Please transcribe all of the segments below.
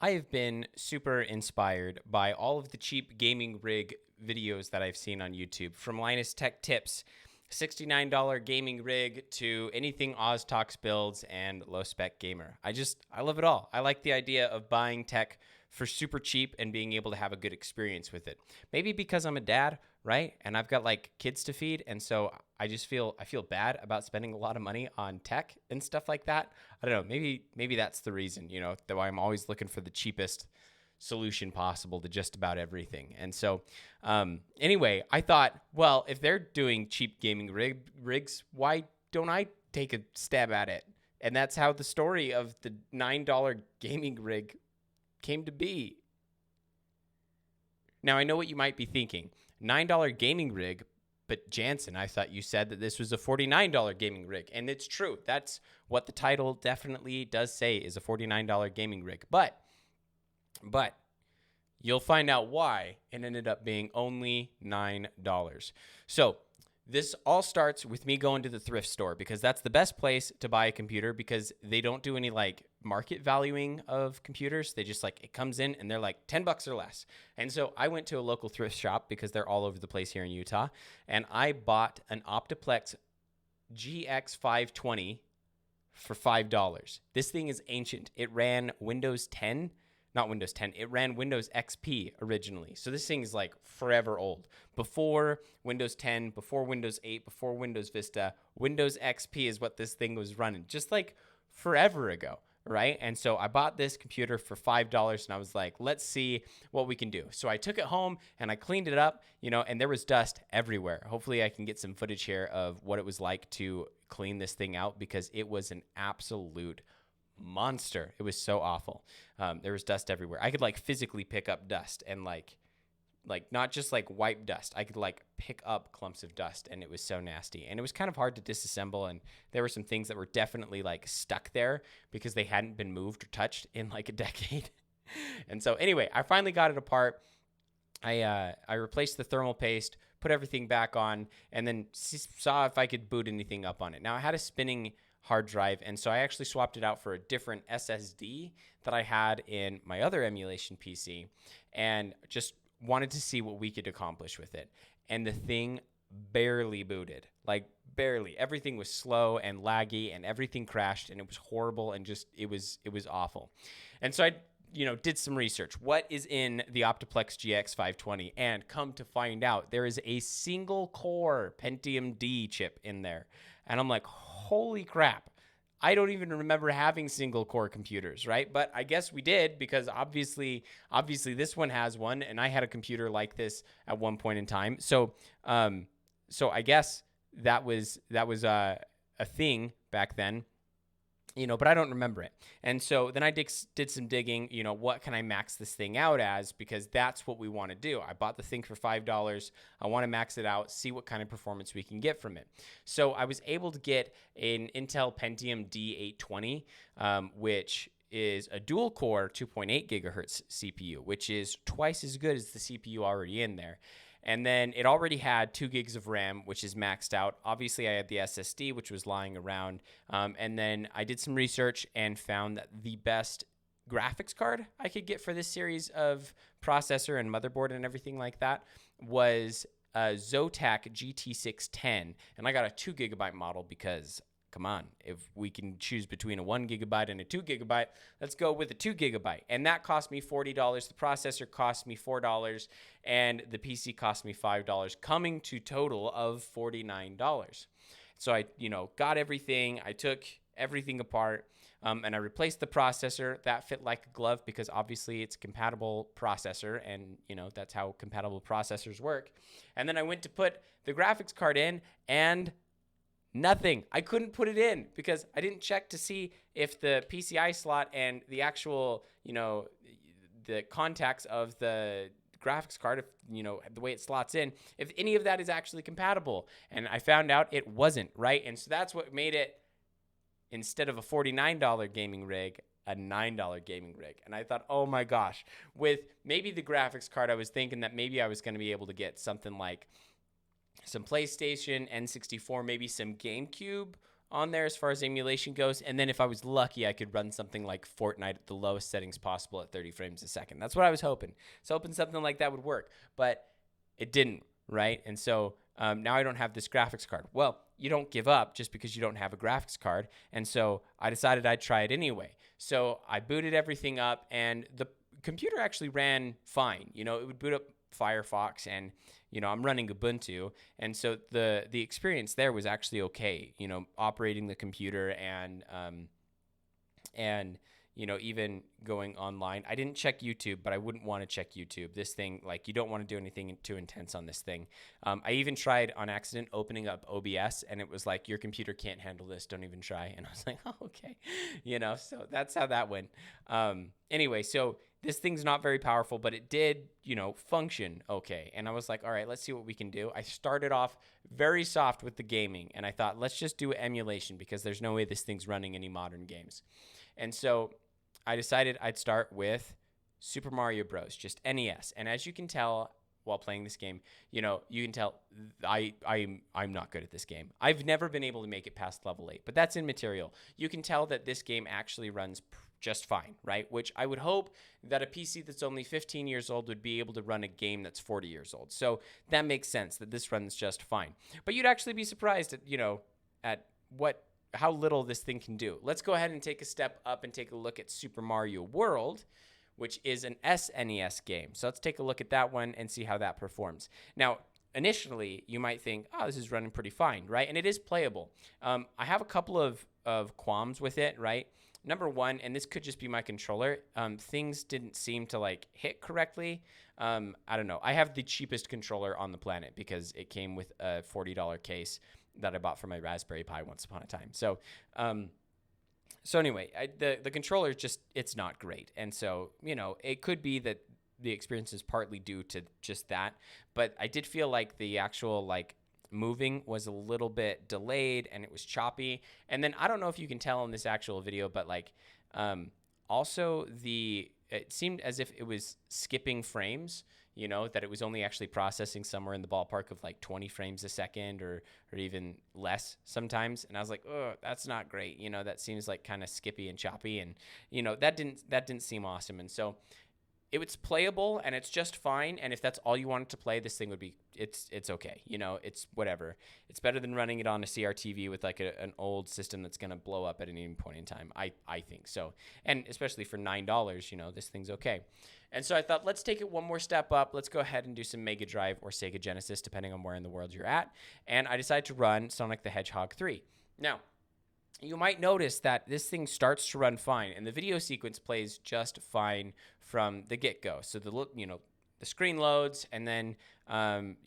I have been super inspired by all of the cheap gaming rig videos that I've seen on YouTube, from Linus Tech Tips, $69 gaming rig, to anything Oz Talks builds and low spec gamer. I love it all. I like the idea of buying tech for super cheap and being able to have a good experience with it. Maybe because I'm a dad, right? And I've got like kids to feed, and so I feel bad about spending a lot of money on tech and stuff like that. I don't know. Maybe that's the reason, though I'm always looking for the cheapest solution possible to just about everything. And so, anyway, I thought, well, if they're doing cheap gaming rigs, why don't I take a stab at it? And that's how the story of the $9 gaming rig came to be. Now, I know what you might be thinking. $9 gaming rig, but Jansen, I thought you said that this was a $49 gaming rig. And it's true. That's what the title definitely does say, is a $49 gaming rig. But you'll find out why it ended up being only $9. So this all starts with me going to the thrift store, because that's the best place to buy a computer, because they don't do any like market valuing of computers. They just it comes in and they're like $10 or less. And so I went to a local thrift shop, because they're all over the place here in Utah, and I bought an Optiplex GX520 for $5. This thing is ancient. It ran Windows 10. Not Windows 10. It ran Windows XP originally. So this thing is like forever old. Before Windows 10, before Windows 8, before Windows Vista, Windows XP is what this thing was running, just like forever ago, right? And so I bought this computer for $5, and I was like, let's see what we can do. So I took it home and I cleaned it up, and there was dust everywhere. Hopefully I can get some footage here of what it was like to clean this thing out, because it was an absolute monster. It was so awful. There was dust everywhere. I could physically pick up dust, and like not just wipe dust. I could pick up clumps of dust, and it was so nasty. And it was kind of hard to disassemble, and there were some things that were definitely stuck there because they hadn't been moved or touched in a decade. And so anyway, I finally got it apart. I replaced the thermal paste, put everything back on, and then saw if I could boot anything up on it. Now I had a spinning hard drive, and so I actually swapped it out for a different SSD that I had in my other emulation PC, and just wanted to see what we could accomplish with it. And the thing barely booted, barely. Everything was slow and laggy, and everything crashed, and it was horrible, and just it was awful. And so I did some research. What is in the Optiplex GX520? And come to find out, there is a single core Pentium D chip in there. And I'm like, holy crap. I don't even remember having single core computers, right? But I guess we did, because obviously this one has one, and I had a computer like this at one point in time. So I guess that was a thing back then. But I don't remember it. And so then I did some digging, what can I max this thing out as? Because that's what we want to do. I bought the thing for $5. I want to max it out, see what kind of performance we can get from it. So I was able to get an Intel Pentium D820, which is a dual core 2.8 gigahertz CPU, which is twice as good as the CPU already in there. And then it already had 2 gigs of RAM, which is maxed out. Obviously, I had the SSD, which was lying around. And then I did some research and found that the best graphics card I could get for this series of processor and motherboard and everything like that was a Zotac GT610. And I got a 2 gigabyte model, because come on, if we can choose between a 1 gigabyte and a 2 gigabyte, let's go with a 2 gigabyte. And that cost me $40. The processor cost me $4, and the PC cost me $5, coming to total of $49. So I, got everything. I took everything apart, and I replaced the processor. That fit like a glove, because obviously it's a compatible processor, and that's how compatible processors work. And then I went to put the graphics card in, and nothing. I couldn't put it in, because I didn't check to see if the PCI slot and the actual, the contacts of the graphics card, if, the way it slots in, if any of that is actually compatible. And I found out it wasn't, right? And so that's what made it, instead of a $49 gaming rig, a $9 gaming rig. And I thought, oh my gosh, with maybe the graphics card, I was thinking that maybe I was going to be able to get something like some PlayStation, N64, maybe some GameCube on there as far as emulation goes. And then if I was lucky, I could run something like Fortnite at the lowest settings possible at 30 frames a second. That's what I was hoping. So hoping something like that would work, but it didn't, right? And so now I don't have this graphics card. Well, you don't give up just because you don't have a graphics card. And so I decided I'd try it anyway. So I booted everything up, and the computer actually ran fine. You know, it would boot up Firefox, and you know, I'm running Ubuntu, and so the experience there was actually okay. You know, operating the computer and you know, even going online. I didn't check YouTube, but I wouldn't want to check YouTube. This thing, like, you don't want to do anything too intense on this thing. I even tried on accident opening up OBS, and it was like, your computer can't handle this. Don't even try. And I was like, oh, okay. You know, so that's how that went. Anyway, so this thing's not very powerful, but it did, you know, function okay. And I was like, all right, let's see what we can do. I started off very soft with the gaming, and I thought, let's just do emulation because there's no way this thing's running any modern games. And so I decided I'd start with Super Mario Bros., just NES. And as you can tell while playing this game, you know, you can tell I'm not good at this game. I've never been able to make it past level 8, but that's immaterial. You can tell that this game actually runs just fine, right? Which I would hope that a PC that's only 15 years old would be able to run a game that's 40 years old. So that makes sense that this runs just fine. But you'd actually be surprised at, you know, at how little this thing can do. Let's go ahead and take a step up and take a look at Super Mario World, which is an SNES game. So let's take a look at that one and see how that performs. Now, initially, you might think, oh, this is running pretty fine, right? And it is playable. I have a couple of qualms with it, right? Number one, and this could just be my controller, things didn't seem to like hit correctly. I don't know. I have the cheapest controller on the planet because it came with a $40 case that I bought for my Raspberry Pi once upon a time. So, anyway, the controller just, it's not great. And so, you know, it could be that the experience is partly due to just that, but I did feel like the actual, like, moving was a little bit delayed and it was choppy. And then I don't know if you can tell in this actual video, but like, also it seemed as if it was skipping frames, you know, that it was only actually processing somewhere in the ballpark of like 20 frames a second or even less sometimes. And I was like, oh, that's not great. You know, that seems like kind of skippy and choppy. And, you know, that didn't seem awesome. And so it's playable and it's just fine. And if that's all you wanted to play, this thing would be, it's okay. You know, it's whatever. It's better than running it on a CRTV with like an old system that's going to blow up at any point in time. I think so. And especially for $9, you know, this thing's okay. And so I thought, let's take it one more step up. Let's go ahead and do some Mega Drive or Sega Genesis, depending on where in the world you're at. And I decided to run Sonic the Hedgehog 3. Now, you might notice that this thing starts to run fine, and the video sequence plays just fine from the get-go. So the screen loads, and then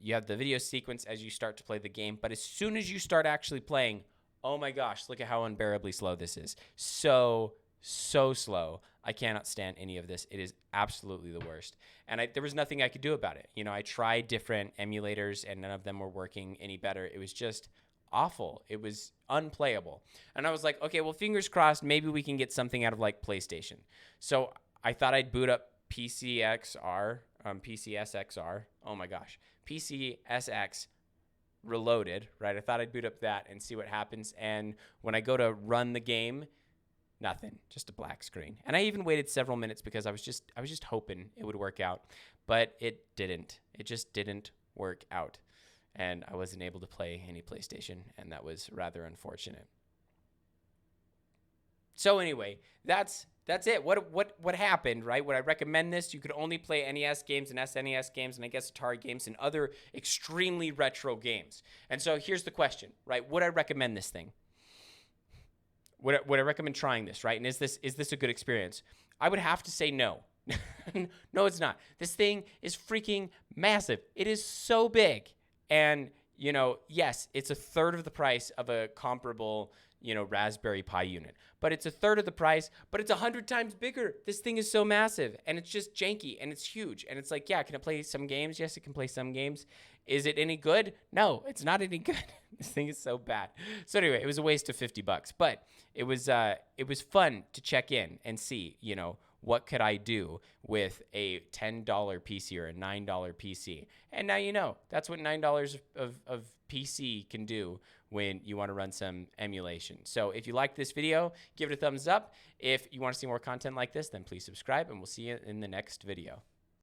you have the video sequence as you start to play the game. But as soon as you start actually playing, oh my gosh, look at how unbearably slow this is. So slow. I cannot stand any of this. It is absolutely the worst. And there was nothing I could do about it. You know, I tried different emulators, and none of them were working any better. It was just awful. It was unplayable. And I was like, okay, well, fingers crossed, maybe we can get something out of like PlayStation. So I thought I'd boot up PCSXR. Oh my gosh. PCSX Reloaded, right? I thought I'd boot up that and see what happens. And when I go to run the game, nothing, just a black screen. And I even waited several minutes because I was just hoping it would work out, but it didn't. It just didn't work out. And I wasn't able to play any PlayStation, and that was rather unfortunate. So anyway, that's it. What happened, right? Would I recommend this? You could only play NES games and SNES games and I guess Atari games and other extremely retro games. And so here's the question, right? Would I recommend this thing? Would I recommend trying this, right? And is this a good experience? I would have to say no. No, it's not. This thing is freaking massive. It is so big. And, you know, yes, it's a third of the price of a comparable, you know, Raspberry Pi unit. But it's a third of the price, but it's 100 times bigger. This thing is so massive, and it's just janky, and it's huge. And it's like, yeah, can it play some games? Yes, it can play some games. Is it any good? No, it's not any good. This thing is so bad. So anyway, it was a waste of $50, but it was fun to check in and see, you know, what could I do with a $10 PC or a $9 PC? And now you know, that's what $9 of PC can do when you want to run some emulation. So if you like this video, give it a thumbs up. If you want to see more content like this, then please subscribe, and we'll see you in the next video.